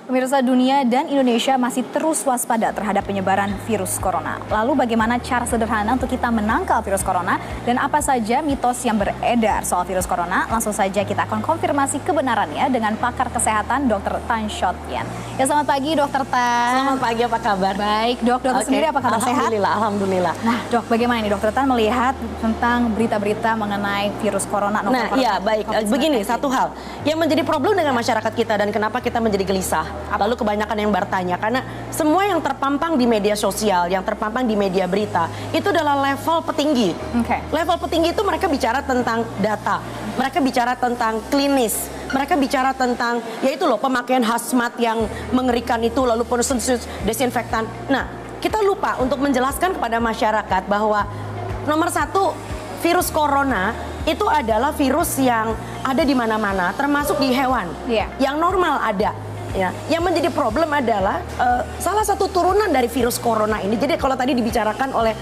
Pemirsa, dunia dan Indonesia masih terus waspada terhadap penyebaran virus corona. Lalu bagaimana cara sederhana untuk kita menangkal virus corona dan apa saja mitos yang beredar soal virus corona? Langsung saja kita akan konfirmasi kebenarannya dengan pakar kesehatan Dr. Tan Shot Yen. Ya, selamat pagi Dr. Tan. Selamat pagi, apa kabar? Baik, dokter sendiri apa kabar, sehat? Alhamdulillah. Nah, Dok, bagaimana nih Dr. Tan melihat tentang berita-berita mengenai virus corona? Nah, iya baik. Begini, satu hal yang menjadi problem dengan masyarakat kita dan kenapa kita menjadi gelisah. Lalu kebanyakan yang bertanya, karena semua yang terpampang di media sosial, yang terpampang di media berita, itu adalah level petinggi. Level petinggi itu mereka bicara tentang data, mereka bicara tentang klinis, mereka bicara tentang, yaitu loh, pemakaian hazmat yang mengerikan itu, lalu penuh desinfektan. Nah, kita lupa untuk menjelaskan kepada masyarakat bahwa nomor satu, virus corona itu adalah virus yang ada di mana-mana, termasuk di hewan, yang normal ada. Ya, yang menjadi problem adalah salah satu turunan dari virus corona ini. Jadi kalau tadi dibicarakan oleh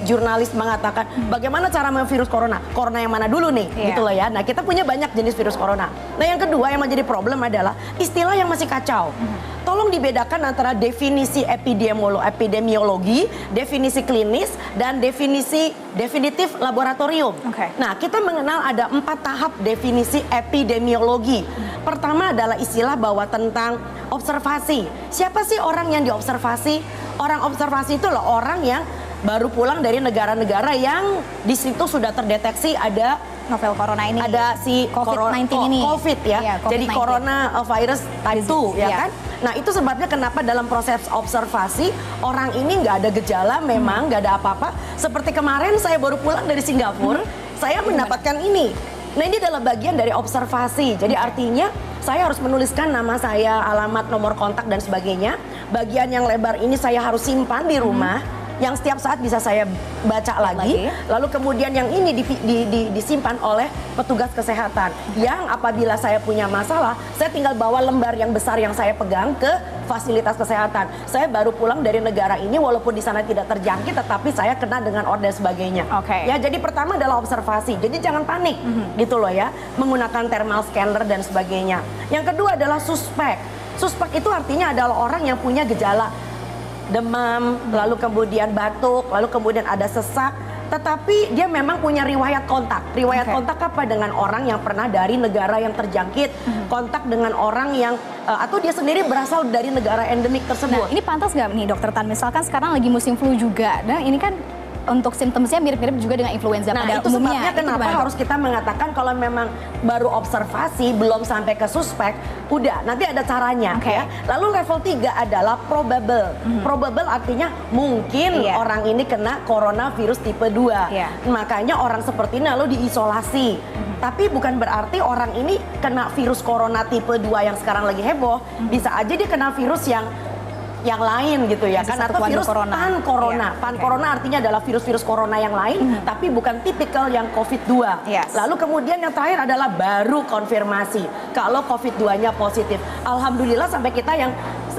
jurnalis mengatakan bagaimana cara virus corona yang mana dulu nih, gitu loh ya. Nah, kita punya banyak jenis virus corona. Nah, yang kedua yang menjadi problem adalah istilah yang masih kacau. Tolong dibedakan antara definisi epidemiologi, definisi klinis, dan definisi definitif laboratorium. Nah, kita mengenal ada 4 tahap definisi epidemiologi. Pertama adalah istilah bahwa tentang observasi. Siapa sih orang yang diobservasi? Orang observasi itu loh orang yang baru pulang dari negara-negara yang di situ sudah terdeteksi ada novel corona ini, ada si COVID-19 ini. COVID ya. COVID-19. Jadi corona virus type 2 ya kan? Nah, itu sebabnya kenapa dalam proses observasi orang ini nggak ada gejala, memang nggak ada apa-apa. Seperti kemarin saya baru pulang dari Singapura, saya mendapatkan ini. Nah, ini adalah bagian dari observasi. Jadi artinya saya harus menuliskan nama saya, alamat, nomor kontak dan sebagainya. Bagian yang lebar ini saya harus simpan di rumah. Yang setiap saat bisa saya baca lagi. Lalu kemudian yang ini disimpan oleh petugas kesehatan. Yang apabila saya punya masalah, saya tinggal bawa lembar yang besar yang saya pegang ke fasilitas kesehatan. Saya baru pulang dari negara ini, walaupun di sana tidak terjangkit, tetapi saya kena dengan order sebagainya. Ya, jadi pertama adalah observasi. Jadi jangan panik, gitu loh ya. Menggunakan thermal scanner dan sebagainya. Yang kedua adalah suspek. Suspek itu artinya adalah orang yang punya gejala demam, lalu kemudian batuk, lalu kemudian ada sesak, tetapi dia memang punya riwayat kontak. Riwayat kontak apa? Dengan orang yang pernah dari negara yang terjangkit, kontak dengan orang yang atau dia sendiri berasal dari negara endemik tersebut. Nah, ini pantas nggak nih Dokter Tan? Misalkan sekarang lagi musim flu juga, dan ini kan untuk simptomnya mirip-mirip juga dengan influenza pada itu umumnya. Sebabnya kenapa harus kita mengatakan kalau memang baru observasi, belum sampai ke suspek, udah nanti ada caranya ya. Lalu level 3 adalah probable. Probable artinya mungkin orang ini kena coronavirus tipe 2. Makanya orang seperti ini lalu diisolasi. Tapi bukan berarti orang ini kena virus corona tipe 2 yang sekarang lagi heboh. Bisa aja dia kena virus yang lain gitu ya kan, atau virus pan-corona. Pan-corona artinya adalah virus-virus corona yang lain, tapi bukan tipikal yang COVID-2. Lalu kemudian yang terakhir adalah baru konfirmasi kalau COVID-2-nya positif. Alhamdulillah sampai kita yang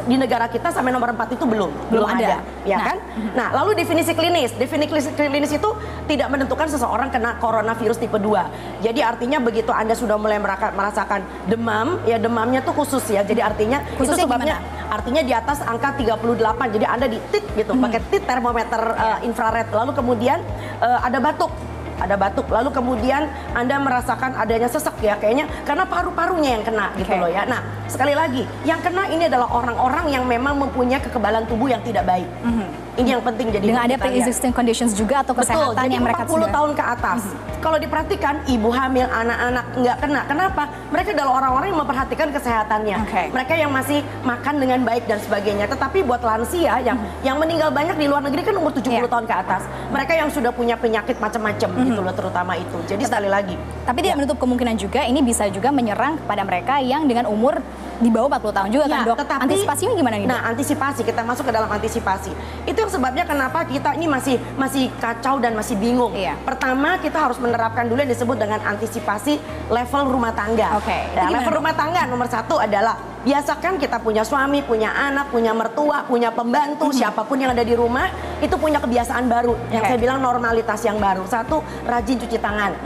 di negara kita sampai nomor 4 itu belum ada. Ya kan? Nah, lalu definisi klinis. Definisi klinis itu tidak menentukan seseorang kena coronavirus tipe 2. Jadi artinya begitu Anda sudah mulai merasakan demam, ya demamnya tuh khusus ya. Jadi artinya khususnya itu sebabnya artinya di atas angka 38. Jadi Anda di tit gitu, pakai tit termometer infrared. Lalu kemudian ada batuk. Lalu kemudian Anda merasakan adanya sesak ya, kayaknya karena paru-parunya yang kena gitu loh ya. Nah, sekali lagi, yang kena ini adalah orang-orang yang memang mempunyai kekebalan tubuh yang tidak baik. Ini yang penting jadi dengan ada pre-existing conditions juga atau kesehatan yang mereka 40 tahun ke atas. Kalau diperhatikan ibu hamil, anak-anak nggak kena. Kenapa? Mereka adalah orang-orang yang memperhatikan kesehatannya. Mereka yang masih makan dengan baik dan sebagainya. Tetapi buat lansia yang meninggal banyak di luar negeri kan umur 70 tahun ke atas. Mereka yang sudah punya penyakit macam-macam gitu loh, terutama itu. Jadi sekali lagi. Tapi tidak menutup kemungkinan juga ini bisa juga menyerang kepada mereka yang dengan umur di bawah 40 tahun juga kan, Dok? Tetapi, antisipasinya gimana nih, Dok? Nah, antisipasi, kita masuk ke dalam antisipasi. Itu yang sebabnya kenapa kita ini masih kacau dan masih bingung. Pertama, kita harus menerapkan dulu yang disebut dengan antisipasi level rumah tangga. Level rumah tangga nomor 1 adalah biasakan kita punya suami, punya anak, punya mertua, punya pembantu, siapapun yang ada di rumah itu punya kebiasaan baru yang saya bilang normalitas yang baru. Satu, rajin cuci tangan,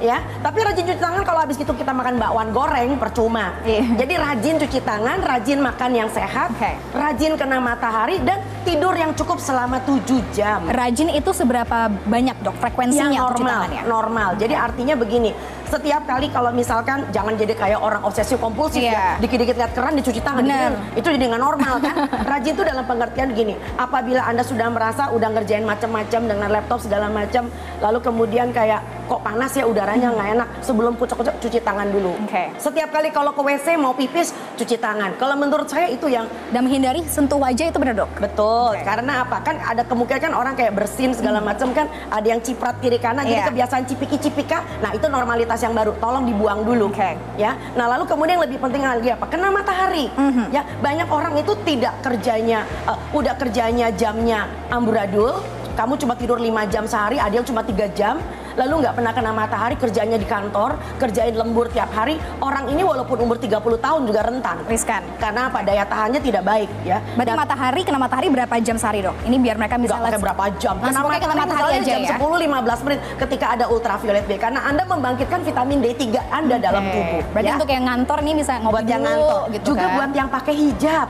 ya. Tapi rajin cuci tangan kalau habis itu kita makan bakwan goreng percuma. Jadi rajin cuci tangan, rajin makan yang sehat, rajin kena matahari dan tidur yang cukup selama 7 jam. Rajin itu seberapa banyak dok frekuensinya Yang cuci normal, tangannya? normal. Jadi artinya begini, setiap kali kalau misalkan jangan jadi kayak orang obsesif kompulsif ya, dikit-dikit lihat keran dicuci tangan, itu jadi nggak normal kan? Rajin itu dalam pengertian gini, apabila Anda sudah merasa udah ngerjain macam-macam dengan laptop segala macam, lalu kemudian kayak kok panas ya udaranya nggak enak, sebelum kucek-kucek cuci tangan dulu. Setiap kali kalau ke WC mau pipis cuci tangan. Kalau menurut saya itu yang dan menghindari sentuh wajah itu benar dok? Betul, karena apa? Kan ada kemungkinan kan orang kayak bersin segala macam kan, ada yang ciprat kiri kanan, jadi kebiasaan cipiki-cipika. Nah itu normalitas yang baru, tolong dibuang dulu. Ya. Nah lalu kemudian yang lebih penting lagi apa? Kena matahari. Ya, banyak orang itu tidak kerjanya, udah kerjanya jamnya amburadul. Kamu cuma tidur 5 jam sehari, ada yang cuma 3 jam. Lalu nggak pernah kena matahari, kerjanya di kantor, kerjain lembur tiap hari. Orang ini walaupun umur 30 tahun juga rentan. Riskan. Karena apa? Daya tahannya tidak baik ya. Berarti matahari, kena matahari berapa jam sehari dok? Ini biar mereka bisa nggak pakai berapa jam. Kena matahari aja jam 10-15 menit ketika ada ultraviolet B. Karena Anda membangkitkan vitamin D3 Anda dalam tubuh. Berarti untuk yang ngantor nih bisa ngopi buat yang ngantor. Gitu juga buat yang pakai hijab.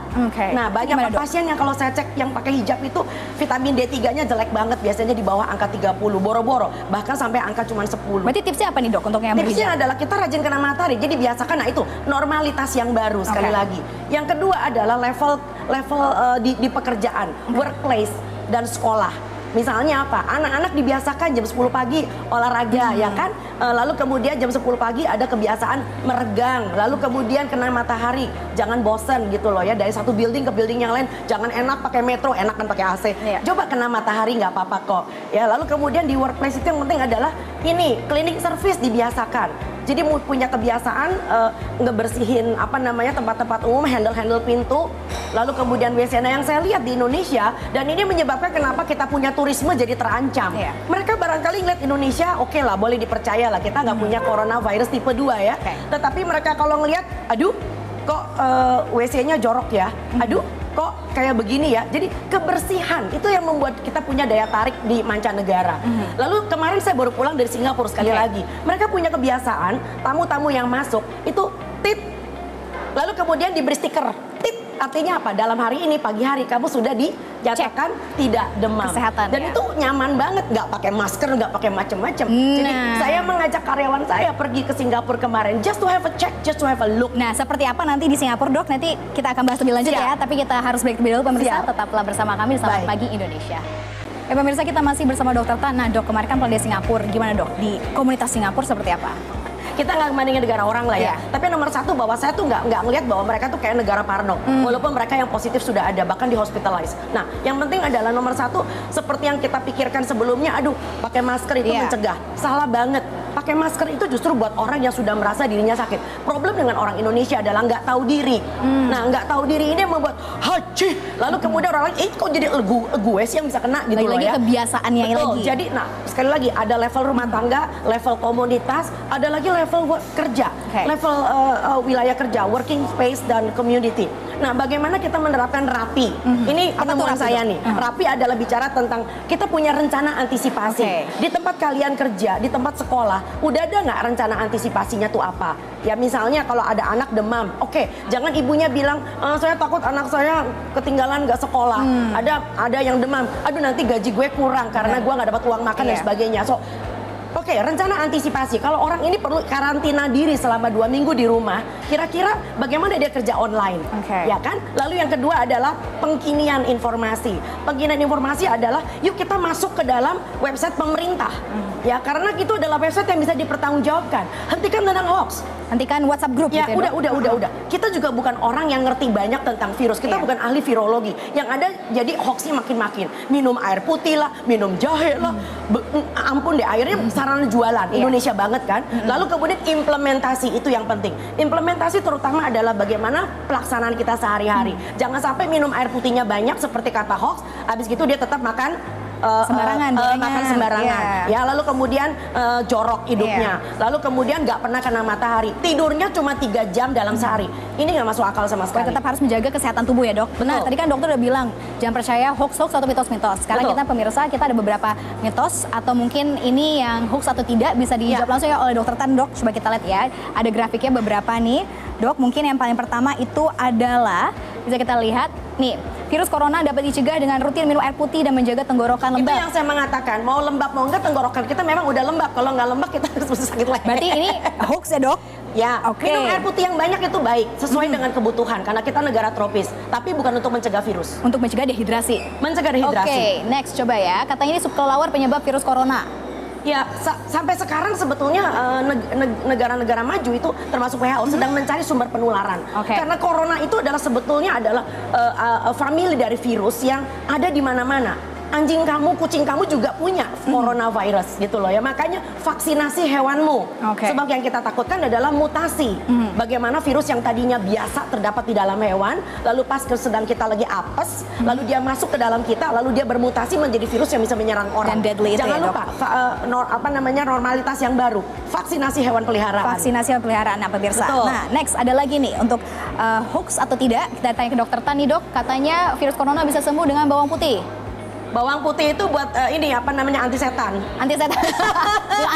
Nah banyak pasien yang kalau saya cek yang pakai hijab itu vitamin D3-nya jelek banget. Biasanya di bawah angka 30, boro-boro. Bahkan sampai angka cuma 10. Berarti tipsnya apa nih dok untuk yang berhijab? Tipsnya adalah kita rajin kena matahari. Jadi biasakan, nah itu normalitas yang baru sekali lagi. Yang kedua adalah level di pekerjaan, workplace dan sekolah. Misalnya apa? Anak-anak dibiasakan jam 10 pagi olahraga, ya kan? Lalu kemudian jam 10 pagi ada kebiasaan meregang. Lalu kemudian kena matahari. Jangan bosen gitu loh ya. Dari satu building ke building yang lain. Jangan enak pakai metro, enak kan pakai AC. Coba kena matahari nggak apa-apa kok. Ya, lalu kemudian di workplace itu yang penting adalah ini, cleaning service dibiasakan. Jadi punya kebiasaan ngebersihin tempat-tempat umum, handle pintu, lalu kemudian WC. Nah yang saya lihat di Indonesia, dan ini menyebabkan kenapa kita punya turisme jadi terancam. Mereka barangkali ngeliat Indonesia, oke lah, boleh dipercaya lah, kita nggak punya coronavirus tipe 2 ya. Tetapi mereka kalau ngeliat, aduh kok WC-nya jorok ya, aduh kok kayak begini ya. Jadi kebersihan itu yang membuat kita punya daya tarik di mancanegara. Lalu kemarin saya baru pulang dari Singapura sekali lagi. Mereka punya kebiasaan tamu-tamu yang masuk itu tit. Lalu kemudian diberi stiker tit. Artinya apa? Dalam hari ini pagi hari kamu sudah dinyatakan tidak demam. Kesehatan. Dan itu nyaman banget, nggak pakai masker, nggak pakai macam-macam. Jadi saya mengajak karyawan saya pergi ke Singapura kemarin just to have a check, just to have a look. Nah, seperti apa nanti di Singapura dok? Nanti kita akan bahas lebih lanjut ya. Tapi kita harus break dulu pemirsa. Tetaplah bersama kami di Selamat Pagi Indonesia. Pemirsa, kita masih bersama Dokter Tan. Nah dok, kemarin kan di Singapura, gimana dok? Di komunitas Singapura seperti apa? Kita nggak membandingin negara orang lah ya. Tapi nomor satu bahwa saya tuh nggak ngelihat bahwa mereka tuh kayak negara parno. Walaupun mereka yang positif sudah ada, bahkan di hospitalize. Nah, yang penting adalah nomor satu, seperti yang kita pikirkan sebelumnya, aduh pakai masker itu mencegah. Salah banget. Pakai masker itu justru buat orang yang sudah merasa dirinya sakit. Problem dengan orang Indonesia adalah nggak tahu diri. Nah, nggak tahu diri ini membuat haji. Lalu kemudian orang lain, kok jadi gue sih yang bisa kena gitu loh ya. Kebiasaannya lagi. Jadi, nah sekali lagi ada level rumah tangga, level komunitas, ada lagi level kerja, level wilayah kerja, working space dan community. Nah, bagaimana kita menerapkan RAPI? Ini pertemuan saya nih. RAPI adalah bicara tentang kita punya rencana antisipasi. Di tempat kalian kerja, di tempat sekolah, udah ada nggak rencana antisipasinya tuh apa? Ya misalnya kalau ada anak demam, jangan ibunya bilang, saya takut anak saya ketinggalan nggak sekolah. Ada yang demam, aduh nanti gaji gue kurang karena gue nggak dapat uang makan dan sebagainya. Rencana antisipasi. Kalau orang ini perlu karantina diri selama 2 minggu di rumah, kira-kira bagaimana dia kerja online, ya kan? Lalu yang kedua adalah pengkinian informasi. Pengkinian informasi adalah yuk kita masuk ke dalam website pemerintah, ya karena itu adalah website yang bisa dipertanggungjawabkan. Hentikan tentang hoax. Hentikan WhatsApp group. Ya, gitu udah. Kita juga bukan orang yang ngerti banyak tentang virus. Kita bukan ahli virologi. Yang ada jadi hoaxnya makin-makin. Minum air putih lah, minum jahe lah. Ampun deh, akhirnya sarana jualan. Indonesia banget kan. Lalu kemudian implementasi itu yang penting. Implementasi terutama adalah bagaimana pelaksanaan kita sehari-hari. Jangan sampai minum air putihnya banyak seperti kata hoax, habis gitu dia tetap makan sembarangan, makan sembarangan, ya lalu kemudian jorok hidupnya, lalu kemudian nggak pernah kena matahari, tidurnya cuma 3 jam dalam sehari. Ini nggak masuk akal sama sekali. Tetap harus menjaga kesehatan tubuh ya dok. Benar. Tadi kan dokter udah bilang jangan percaya hoax atau mitos-mitos. Sekarang kita pemirsa kita ada beberapa mitos atau mungkin ini yang hoax atau tidak bisa dijawab langsung ya oleh dokter Tan dok. Coba kita lihat ya. Ada grafiknya beberapa nih dok. Mungkin yang paling pertama itu adalah bisa kita lihat nih. Virus corona dapat dicegah dengan rutin minum air putih dan menjaga tenggorokan lembab. Itu yang saya mengatakan, mau lembab mau enggak tenggorokan kita memang udah lembab. Kalau nggak lembab kita harus sakit leher. Berarti ini hoax ya dok? Ya, minum air putih yang banyak itu baik, sesuai dengan kebutuhan. Karena kita negara tropis, tapi bukan untuk mencegah virus. Untuk mencegah dehidrasi? Mencegah dehidrasi. Oke, next coba ya. Katanya ini subkelelawar penyebab virus corona. Ya, sampai sekarang sebetulnya negara-negara maju itu termasuk WHO sedang mencari sumber penularan. Karena corona itu adalah sebetulnya adalah famili dari virus yang ada di mana-mana. Anjing kamu, kucing kamu juga punya coronavirus gitu loh ya. Makanya vaksinasi hewanmu. Sebab yang kita takutkan adalah mutasi. Bagaimana virus yang tadinya biasa terdapat di dalam hewan, lalu pas sedang kita lagi apes, lalu dia masuk ke dalam kita, lalu dia bermutasi menjadi virus yang bisa menyerang orang. Dan deadly. Jangan itu ya, lupa normalitas yang baru, vaksinasi hewan peliharaan. Vaksinasi hewan peliharaan, nah pemirsa. Betul. Nah, next ada lagi nih untuk hoax atau tidak. Kita tanya ke dokter Tan nih dok. Katanya virus corona bisa sembuh dengan bawang putih. Bawang putih itu buat ini apa namanya anti setan. Anti setan.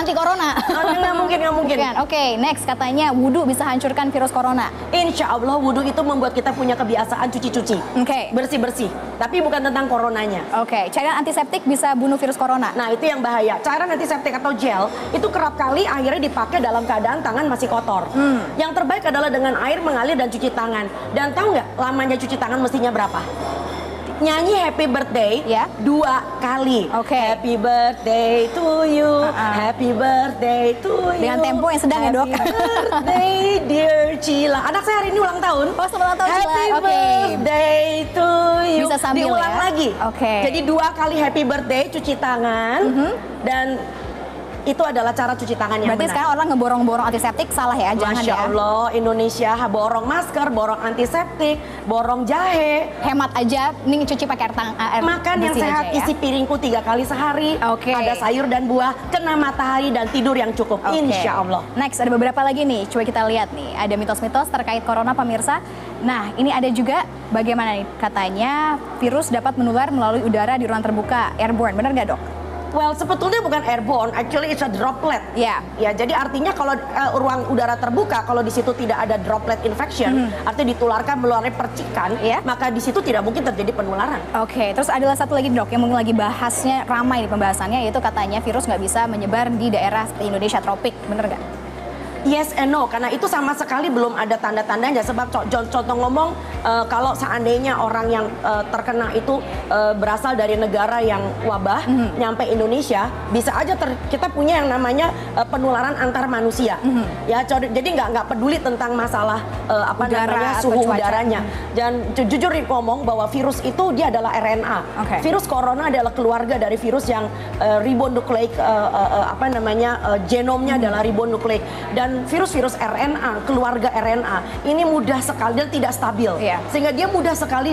Anti corona. Nggak mungkin. Oke, next katanya wudhu bisa hancurkan virus corona. Insya Allah wudhu itu membuat kita punya kebiasaan cuci-cuci. Bersih-bersih. Tapi bukan tentang coronanya. Cairan antiseptik bisa bunuh virus corona. Nah itu yang bahaya. Cairan antiseptik atau gel itu kerap kali akhirnya dipakai dalam keadaan tangan masih kotor. Yang terbaik adalah dengan air mengalir dan cuci tangan. Dan tahu nggak lamanya cuci tangan mestinya berapa? Nyanyi happy birthday 2 kali. Happy birthday to you, happy birthday to you. Dengan tempo yang sedang ya dok. Happy birthday dear Cila. Anak saya hari ini ulang tahun. Ulang tahun Cila. Happy birthday to you. Bisa sambil diulang lagi. Jadi 2 kali happy birthday cuci tangan dan itu adalah cara cuci tangan yang benar. Berarti sekarang orang ngeborong-borong antiseptik salah ya, jangan Masya Allah, Indonesia borong masker, borong antiseptik, borong jahe. Hemat aja, nih cuci pakai air makan yang sehat, isi piringku 3 kali sehari. Ada sayur dan buah, kena matahari dan tidur yang cukup. Insya Allah. Next ada beberapa lagi nih, coba kita lihat nih. Ada mitos-mitos terkait corona pemirsa. Nah ini ada juga bagaimana nih, katanya virus dapat menular melalui udara di ruang terbuka, airborne, benar nggak dok? Well, sebetulnya bukan airborne, actually it's a droplet. Ya, jadi artinya kalau ruang udara terbuka, kalau di situ tidak ada droplet infection, artinya ditularkan melalui percikan, maka di situ tidak mungkin terjadi penularan. Terus adalah satu lagi dok yang mungkin lagi bahasnya ramai di pembahasannya, yaitu katanya virus nggak bisa menyebar di daerah seperti Indonesia tropik, bener nggak? Yes and no, karena itu sama sekali belum ada tanda-tandanya. Sebab contoh ngomong, kalau seandainya orang yang terkena itu berasal dari negara yang wabah, nyampe Indonesia, bisa aja kita punya yang namanya penularan antar manusia. Ya, jadi nggak peduli tentang masalah suhu udaranya. Dan jujur ngomong bahwa virus itu dia adalah RNA. Virus corona adalah keluarga dari virus yang ribonukleik, genomnya adalah ribonukleik. Dan virus-virus RNA, keluarga RNA ini mudah sekali dan tidak stabil, sehingga dia mudah sekali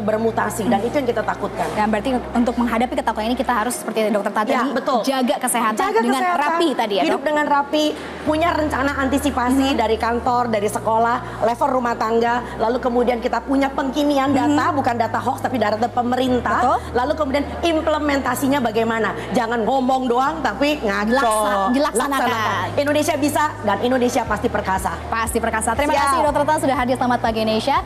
bermutasi, dan itu yang kita takutkan. Dan berarti untuk menghadapi ketakutan ini kita harus seperti dokter tadi, jaga kesehatan dengan rapi tadi ya, hidup dengan rapi, punya rencana antisipasi dari kantor, dari sekolah, level rumah tangga, lalu kemudian kita punya pengkinian data, bukan data hoax tapi data pemerintah, lalu kemudian implementasinya bagaimana, jangan ngomong doang tapi ngaco, laksanakan. Indonesia bisa dan Indonesia pasti perkasa. Pasti perkasa. Terima kasih Dokter Tan sudah hadir. Selamat pagi Indonesia.